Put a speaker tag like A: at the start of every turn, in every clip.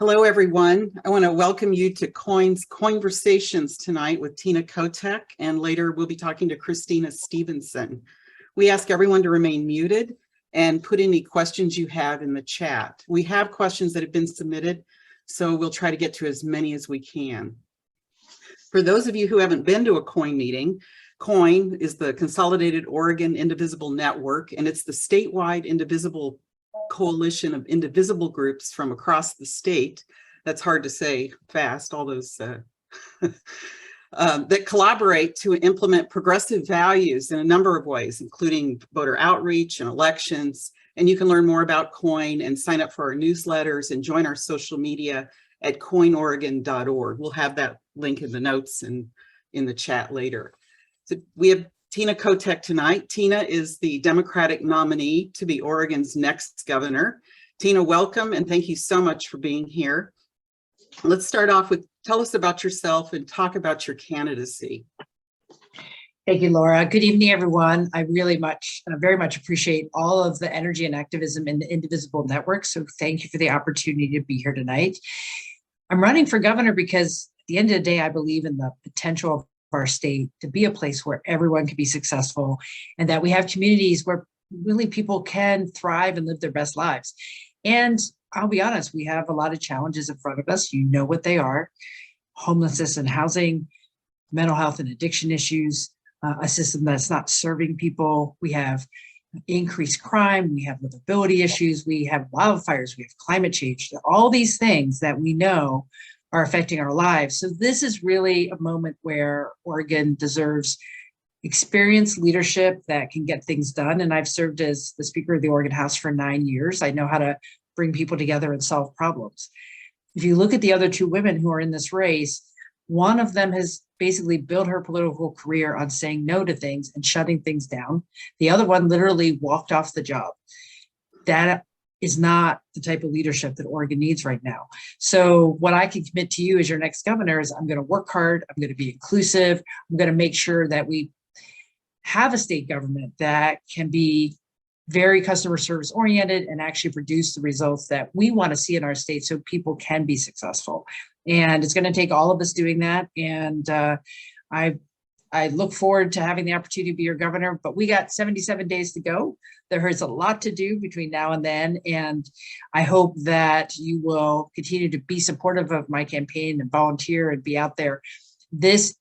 A: Hello, everyone. I want to welcome you to COINversations tonight with Tina Kotek, and later we'll be talking to Christina Stevenson. We ask everyone to remain muted and put any questions you have in the chat. We have questions that have been submitted, so we'll try to get to as many as we can. For those of you who haven't been to a COIN meeting, COIN is the Consolidated Oregon Indivisible Network, and it's the statewide indivisible coalition of indivisible groups from across the state. That's hard to say fast, all those that collaborate to implement progressive values in a number of ways, including voter outreach and elections. And you can learn more about COIN and sign up for our newsletters and join our social media at coinoregon.org. We'll have that link in the notes and in the chat later. So we have Tina Kotek tonight. Tina is the Democratic nominee to be Oregon's next governor. Tina, welcome, and thank you so much for being here. Let's start off with, tell us about yourself and talk about your candidacy.
B: Thank you, Laura. Good evening, everyone. I really very much appreciate all of the energy and activism in the Indivisible Network, so thank you for the opportunity to be here tonight. I'm running for governor because at the end of the day, I believe in the potential of our state to be a place where everyone can be successful and that we have communities where really people can thrive and live their best lives. And I'll be honest, we have a lot of challenges in front of us. You know what they are: homelessness and housing, mental health and addiction issues, a system that's not serving people. We have increased crime, we have livability issues, we have wildfires, we have climate change, all these things that we know are affecting our lives. So this is really a moment where Oregon deserves experienced leadership that can get things done. And I've served as the Speaker of the Oregon House for 9 years. I know how to bring people together and solve problems. If you look at the other two women who are in this race, one of them has basically built her political career on saying no to things and shutting things down. The other one literally walked off the job. That is not the type of leadership that Oregon needs right now. So what I can commit to you as your next governor is I'm going to work hard, I'm going to be inclusive, I'm going to make sure that we have a state government that can be very customer service oriented and actually produce the results that we want to see in our state so people can be successful. And it's going to take all of us doing that. And I look forward to having the opportunity to be your governor, but we got 77 days to go. There is a lot to do between now and then. And I hope that you will continue to be supportive of my campaign and volunteer and be out there. The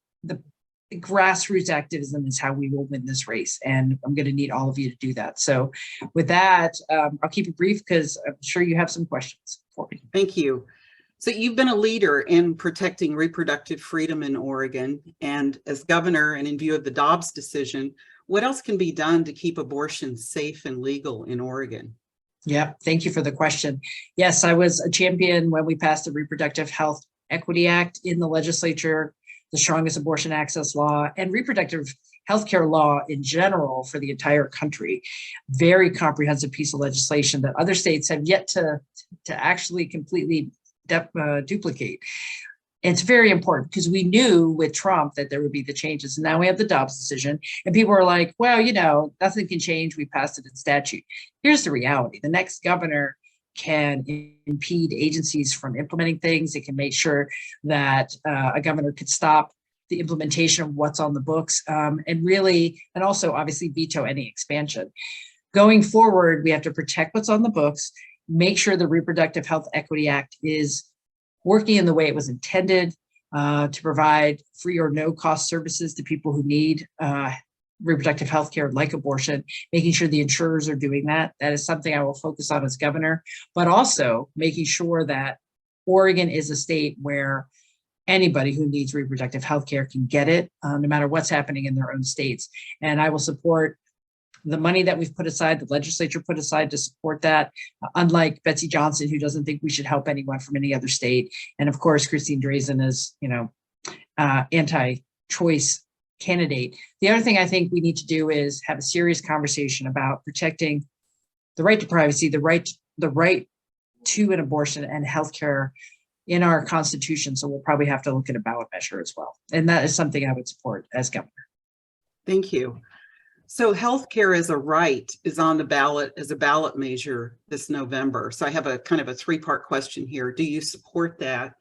B: grassroots activism is how we will win this race. And I'm going to need all of you to do that. So with that, I'll keep it brief because I'm sure you have some questions for me.
A: Thank you. So you've been a leader in protecting reproductive freedom in Oregon, and as governor and in view of the Dobbs decision, what else can be done to keep abortion safe and legal in Oregon?
B: Yeah, thank you for the question. Yes, I was a champion when we passed the Reproductive Health Equity Act in the legislature, the strongest abortion access law, and reproductive healthcare law in general for the entire country. Very comprehensive piece of legislation that other states have yet to actually completely duplicate. And it's very important because we knew with Trump that there would be the changes. And now we have the Dobbs decision and people are like, well, you know, nothing can change. We passed it in statute. Here's the reality. The next governor can impede agencies from implementing things. It can make sure that a governor could stop the implementation of what's on the books and also obviously veto any expansion. Going forward, we have to protect what's on the books, make sure the Reproductive Health Equity Act is working in the way it was intended to provide free or no cost services to people who need reproductive health care like abortion, making sure the insurers are doing that. That is something I will focus on as governor, but also making sure that Oregon is a state where anybody who needs reproductive health care can get it, no matter what's happening in their own states. And I will support the money that we've put aside, the legislature put aside to support that, unlike Betsy Johnson, who doesn't think we should help anyone from any other state. And of course, Christine Drazan is, anti-choice candidate. The other thing I think we need to do is have a serious conversation about protecting the right to privacy, the right to an abortion and healthcare in our Constitution. So we'll probably have to look at a ballot measure as well. And that is something I would support as governor.
A: Thank you. So healthcare as a right is on the ballot as a ballot measure this November. So I have a kind of a three-part question here. Do you support that?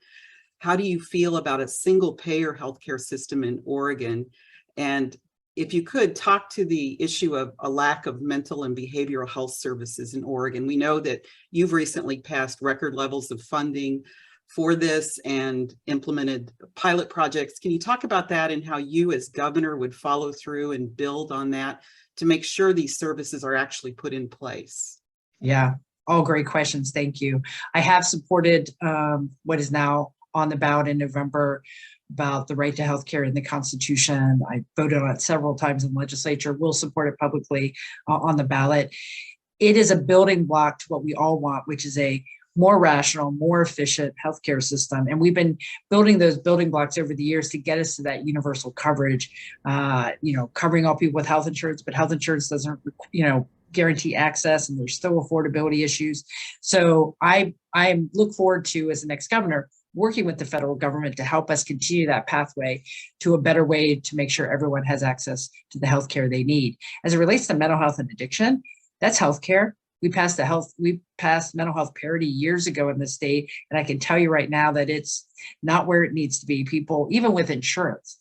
A: How do you feel about a single payer healthcare system in Oregon? And if you could talk to the issue of a lack of mental and behavioral health services in Oregon. We know that you've recently passed record levels of funding for this and implemented pilot projects. Can you talk about that and how you as governor would follow through and build on that to make sure these services are actually put in place?
B: Yeah, all great questions. Thank you. I have supported what is now on the ballot in November about the right to healthcare in the Constitution. I voted on it several times in the legislature. We'll support it publicly on the ballot. It is a building block to what we all want, which is a more rational, more efficient healthcare system. And we've been building those building blocks over the years to get us to that universal coverage, covering all people with health insurance, but health insurance doesn't, guarantee access, and there's still affordability issues. So I look forward to, as the next governor, working with the federal government to help us continue that pathway to a better way to make sure everyone has access to the healthcare they need. As it relates to mental health and addiction, that's healthcare. We passed mental health parity years ago in the state, and I can tell you right now that it's not where it needs to be. People, even with insurance,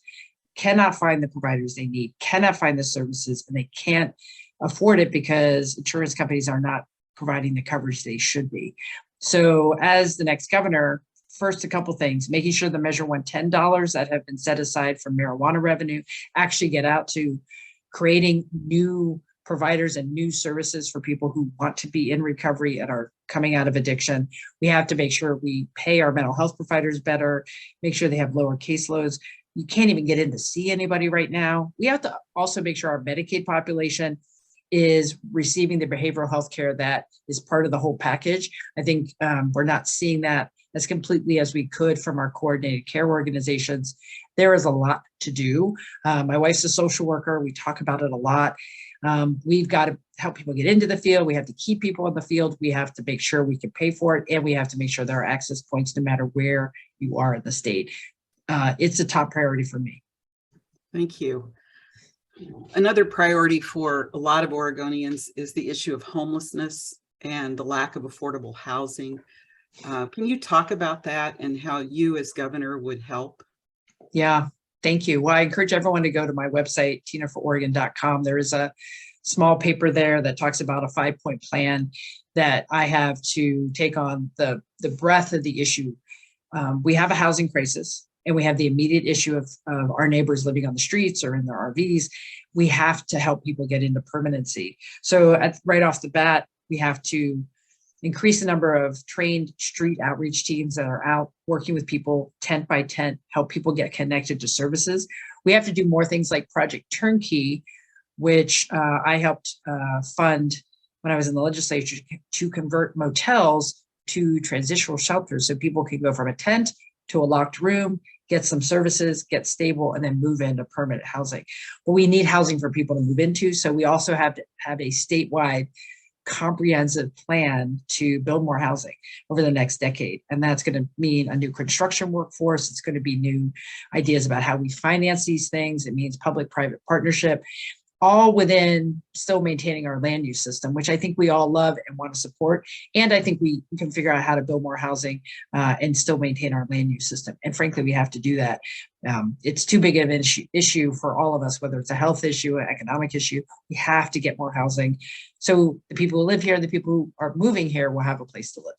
B: cannot find the providers they need, cannot find the services, and they can't afford it because insurance companies are not providing the coverage they should be. So as the next governor, first, a couple things, making sure the Measure 110 dollars that have been set aside for marijuana revenue actually get out to creating new providers and new services for people who want to be in recovery and are coming out of addiction. We have to make sure we pay our mental health providers better, make sure they have lower caseloads. You can't even get in to see anybody right now. We have to also make sure our Medicaid population is receiving the behavioral health care that is part of the whole package. I think we're not seeing that as completely as we could from our coordinated care organizations. There is a lot to do. My wife's a social worker. We talk about it a lot. We've got to help people get into the field. We have to keep people in the field. We have to make sure we can pay for it. And we have to make sure there are access points no matter where you are in the state. It's a top priority for me.
A: Thank you. Another priority for a lot of Oregonians is the issue of homelessness and the lack of affordable housing. Can you talk about that and how you as governor would help?
B: Yeah, thank you. Well, I encourage everyone to go to my website, tinafororegon.com. There is a small paper there that talks about a 5-point plan that I have to take on the breadth of the issue. We have a housing crisis, and we have the immediate issue of our neighbors living on the streets or in their RVs. We have to help people get into permanency. So right off the bat, we have to increase the number of trained street outreach teams that are out working with people tent by tent, help people get connected to services. We have to do more things like Project Turnkey, which I helped fund when I was in the legislature to convert motels to transitional shelters so people can go from a tent to a locked room, get some services, get stable, and then move into permanent housing. But we need housing for people to move into. So we also have to have a statewide comprehensive plan to build more housing over the next decade. And that's going to mean a new construction workforce. It's going to be new ideas about how we finance these things. It means public-private partnership, all within still maintaining our land use system, which I think we all love and want to support. And I think we can figure out how to build more housing and still maintain our land use system. And frankly, we have to do that. It's too big of an issue for all of us, whether it's a health issue, an economic issue. We have to get more housing. So the people who live here, the people who are moving here will have a place to live.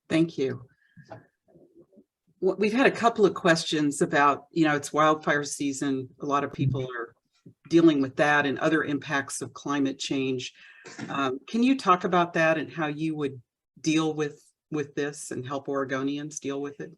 A: Thank you. We've had a couple of questions about, it's wildfire season. A lot of people are dealing with that and other impacts of climate change. Can you talk about that and how you would deal with this and help Oregonians deal with it?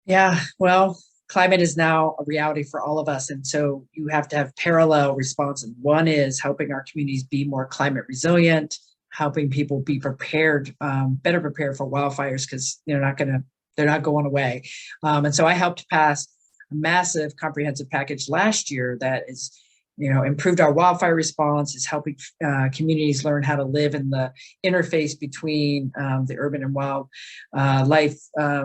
B: Yeah, well, climate is now a reality for all of us. And so you have to have parallel responses. One is helping our communities be more climate resilient, helping people be prepared, better prepared for wildfires, because they're not going away. And so I helped pass a massive comprehensive package last year that is improved our wildfire response, is helping communities learn how to live in the interface between the urban and wild life.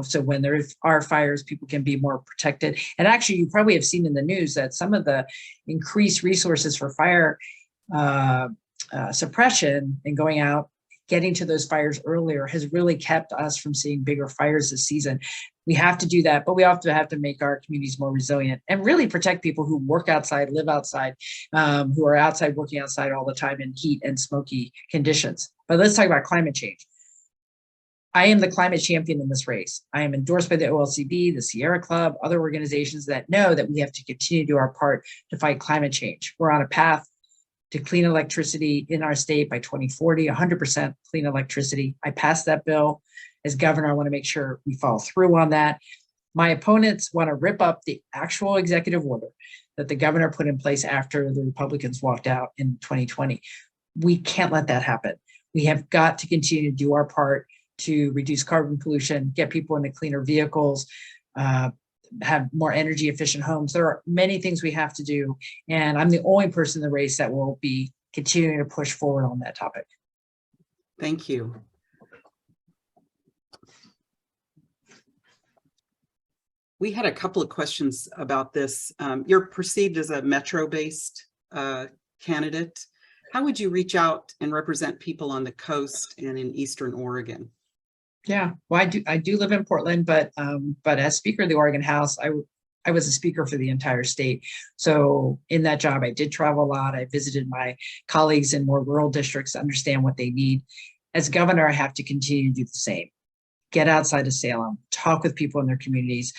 B: So when there are fires, people can be more protected. And actually, you probably have seen in the news that some of the increased resources for fire suppression and going out, getting to those fires earlier has really kept us from seeing bigger fires this season. We have to do that, but we also have to make our communities more resilient and really protect people who work outside, live outside, who are outside, working outside all the time in heat and smoky conditions. But let's talk about climate change. I am the climate champion in this race. I am endorsed by the OLCB, the Sierra Club, other organizations that know that we have to continue to do our part to fight climate change. We're on a path to clean electricity in our state by 2040, 100% clean electricity. I passed that bill. As governor, I want to make sure we follow through on that. My opponents want to rip up the actual executive order that the governor put in place after the Republicans walked out in 2020. We can't let that happen. We have got to continue to do our part to reduce carbon pollution, get people into cleaner vehicles, have more energy efficient homes. There are many things we have to do. And I'm the only person in the race that will be continuing to push forward on that topic.
A: Thank you. We had a couple of questions about this. You're perceived as a metro-based candidate. How would you reach out and represent people on the coast and in Eastern Oregon?
B: Yeah, well, I do live in Portland, but as Speaker of the Oregon House, I was a speaker for the entire state. So in that job, I did travel a lot. I visited my colleagues in more rural districts to understand what they need. As governor, I have to continue to do the same. Get outside of Salem, talk with people in their communities,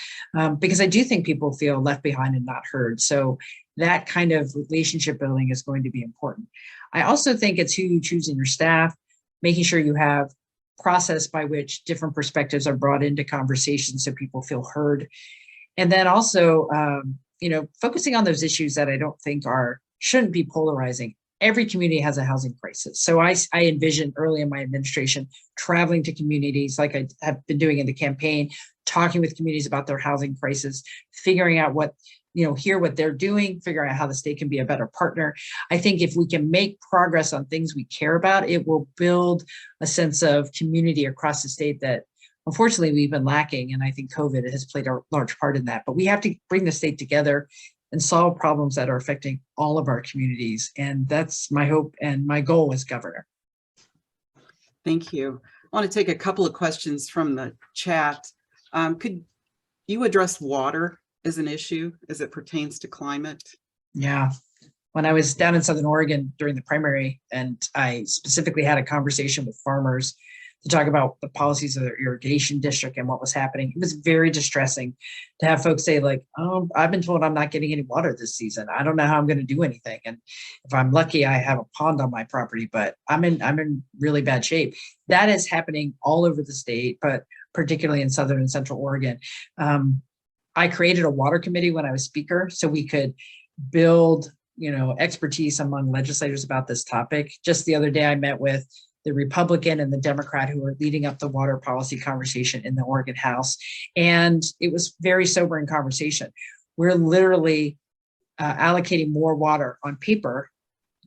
B: because I do think people feel left behind and not heard. So that kind of relationship building is going to be important. I also think it's who you choose in your staff, making sure you have process by which different perspectives are brought into conversation so people feel heard. And then also, focusing on those issues that I don't think shouldn't be polarizing. Every community has a housing crisis. So I envisioned early in my administration traveling to communities like I have been doing in the campaign, talking with communities about their housing crisis, figuring out hear what they're doing, figure out how the state can be a better partner. I think if we can make progress on things we care about, it will build a sense of community across the state that unfortunately we've been lacking. And I think COVID has played a large part in that, but we have to bring the state together and solve problems that are affecting all of our communities. And that's my hope and my goal as governor.
A: Thank you. I want to take a couple of questions from the chat. Could you address water as an issue as it pertains to climate?
B: Yeah. When I was down in Southern Oregon during the primary, and I specifically had a conversation with farmers to talk about the policies of their irrigation district and what was happening, it was very distressing to have folks say like, oh, I've been told I'm not getting any water this season. I don't know how I'm going to do anything. And if I'm lucky, I have a pond on my property, but I'm in really bad shape. That is happening all over the state, but particularly in Southern and Central Oregon. I created a water committee when I was speaker so we could build, expertise among legislators about this topic. Just the other day, I met with the Republican and the Democrat who were leading up the water policy conversation in the Oregon House. And it was very sobering conversation. We're literally allocating more water on paper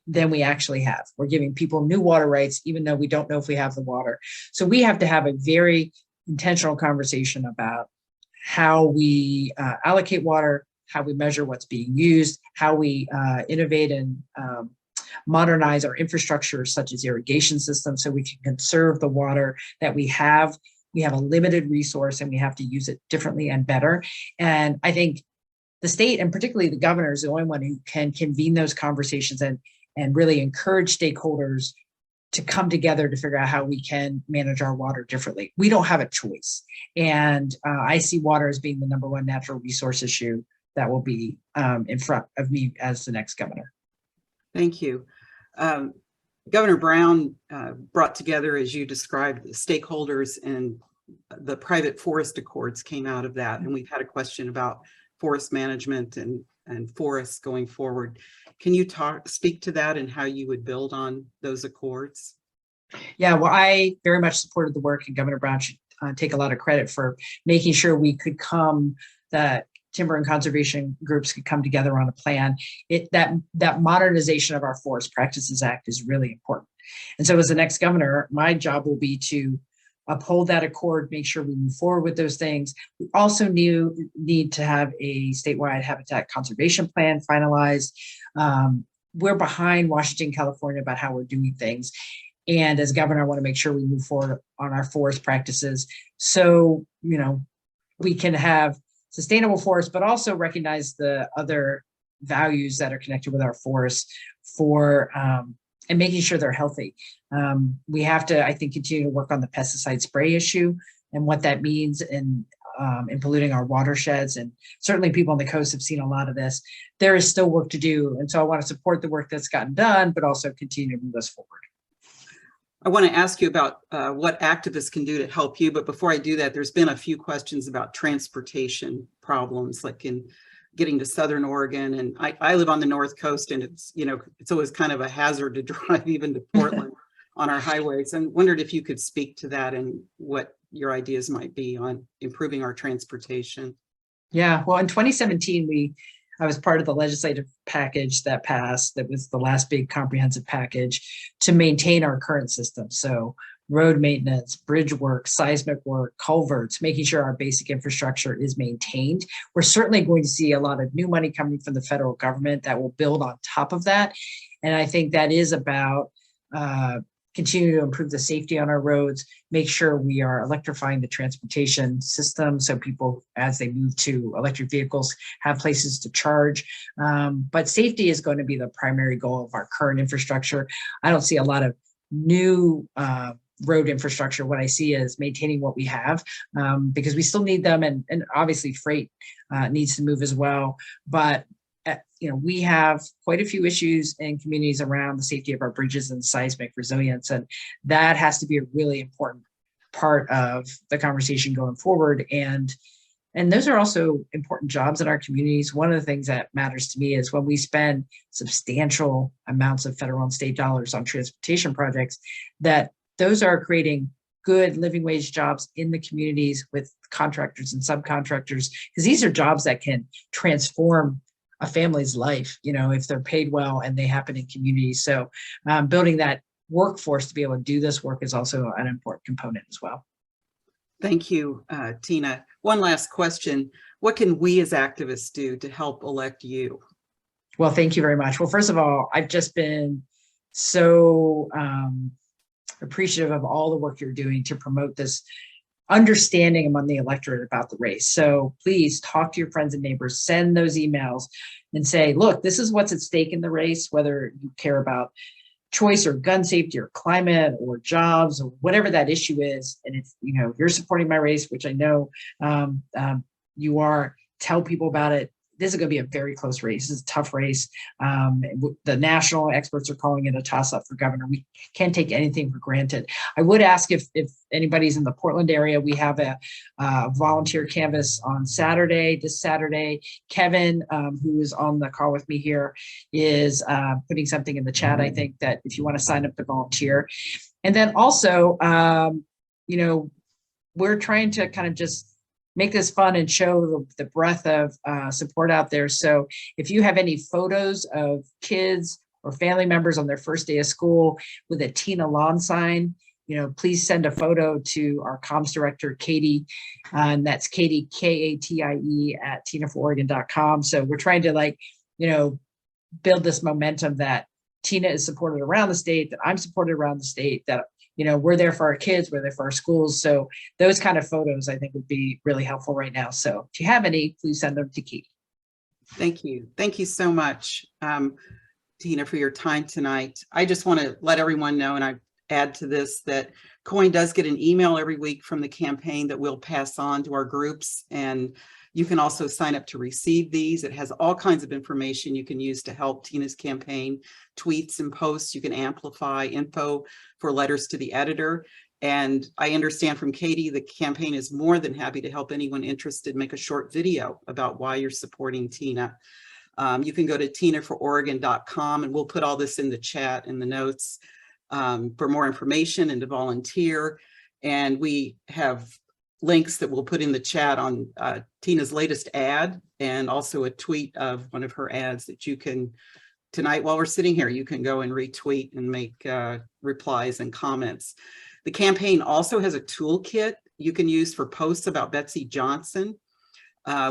B: than we actually have. We're giving people new water rights, even though we don't know if we have the water. So we have to have a very intentional conversation about how we allocate water, how we measure what's being used, how we innovate and modernize our infrastructure, such as irrigation systems, so we can conserve the water that we have. We have a limited resource and we have to use it differently and better. And I think the state, and particularly the governor, is the only one who can convene those conversations and really encourage stakeholders to come together to figure out how we can manage our water differently. We don't have a choice. And I see water as being the number one natural resource issue that will be in front of me as the next governor.
A: Thank you. Governor Brown brought together, as you described, the stakeholders, and the private forest accords came out of that. And we've had a question about forest management and forests going forward. Can you speak to that and how you would build on those accords?
B: Yeah, well, I very much supported the work, and Governor Brown should take a lot of credit for making sure that timber and conservation groups could come together on a plan. That modernization of our Forest Practices Act is really important. And so as the next governor, my job will be to uphold that accord, make sure we move forward with those things. We also need to have a statewide habitat conservation plan finalized. we're behind Washington, California about how we're doing things. And as governor, I want to make sure we move forward on our forest practices. So, we can have sustainable forests, but also recognize the other values that are connected with our forests and making sure they're healthy. We have to, I think, continue to work on the pesticide spray issue and what that means in polluting our watersheds. And certainly people on the coast have seen a lot of this. There is still work to do. And so I want to support the work that's gotten done, but also continue to move us forward.
A: I want to ask you about what activists can do to help you. But before I do that, there's been a few questions about transportation problems, like in getting to Southern Oregon. And I live on the North Coast, and it's always kind of a hazard to drive even to Portland on our highways, and wondered if you could speak to that and what your ideas might be on improving our transportation.
B: Yeah, well, in 2017, I was part of the legislative package that passed. That was the last big comprehensive package to maintain our current system. So road maintenance, bridge work, seismic work, culverts, making sure our basic infrastructure is maintained. We're certainly going to see a lot of new money coming from the federal government that will build on top of that. And I think that is about continue to improve the safety on our roads, make sure we are electrifying the transportation system so people, as they move to electric vehicles, have places to charge. But safety is going to be the primary goal of our current infrastructure. I don't see a lot of new road infrastructure. What I see is maintaining what we have, because we still need them, and obviously freight needs to move as well. But we have quite a few issues in communities around the safety of our bridges and seismic resilience, and that has to be a really important part of the conversation going forward. And those are also important jobs in our communities. One of the things that matters to me is when we spend substantial amounts of federal and state dollars on transportation projects, that those are creating good living wage jobs in the communities with contractors and subcontractors, because these are jobs that can transform a family's life, if they're paid well and they happen in communities. So building that workforce to be able to do this work is also an important component as well.
A: Thank you, Tina. One last question. What can we as activists do to help elect you?
B: Well, thank you very much. Well, first of all, I've just been so appreciative of all the work you're doing to promote this understanding among the electorate about the race. So please talk to your friends and neighbors, send those emails and say, look, this is what's at stake in the race, whether you care about choice or gun safety or climate or jobs or whatever that issue is. And if you're supporting my race, which I know you are, tell people about it. This is going to be a very close race. This is a tough race. The national experts are calling it a toss-up for governor. We can't take anything for granted. I would ask if anybody's in the Portland area, we have a volunteer canvas on this Saturday. Kevin, who is on the call with me here, is putting something in the chat, I think, that if you want to sign up to volunteer. And then also, we're trying to kind of just make this fun and show the breadth of support out there. So if you have any photos of kids or family members on their first day of school with a Tina lawn sign, please send a photo to our comms director, Katie, and that's Katie, Katie, at tinafororegon.com. So we're trying to build this momentum that Tina is supported around the state, that I'm supported around the state, that we're there for our kids, we're there for our schools. So those kind of photos, I think, would be really helpful right now. So if you have any, please send them to Katie.
A: Thank you. Thank you so much, Tina, for your time tonight. I just want to let everyone know, and I add to this, that COIN does get an email every week from the campaign that we'll pass on to our groups. And you can also sign up to receive these. It has all kinds of information you can use to help Tina's campaign, tweets and posts. You can amplify info for letters to the editor. And I understand from Katie, the campaign is more than happy to help anyone interested make a short video about why you're supporting Tina. You can go to tinafororegon.com, and we'll put all this in the chat and the notes for more information and to volunteer. And we have links that we'll put in the chat on Tina's latest ad, and also a tweet of one of her ads that you can, tonight while we're sitting here, you can go and retweet and make replies and comments. The campaign also has a toolkit you can use for posts about Betsy Johnson,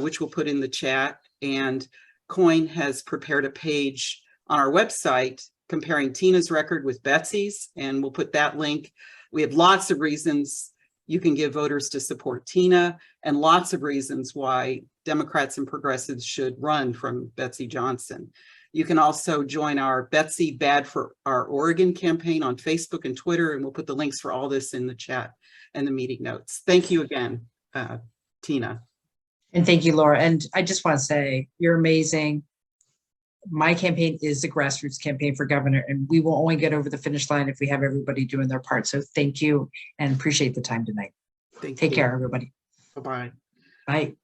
A: which we'll put in the chat. And COIN has prepared a page on our website comparing Tina's record with Betsy's, and we'll put that link. We have lots of reasons you can give voters to support Tina, and lots of reasons why Democrats and progressives should run from Betsy Johnson. You can also join our Betsy Bad for Our Oregon campaign on Facebook and Twitter, and we'll put the links for all this in the chat and the meeting notes. Thank you again, Tina.
B: And thank you, Laura. And I just want to say, you're amazing. My campaign is a grassroots campaign for governor, and we will only get over the finish line if we have everybody doing their part. So thank you and appreciate the time tonight. Take care, everybody.
A: Bye-bye.
B: Bye.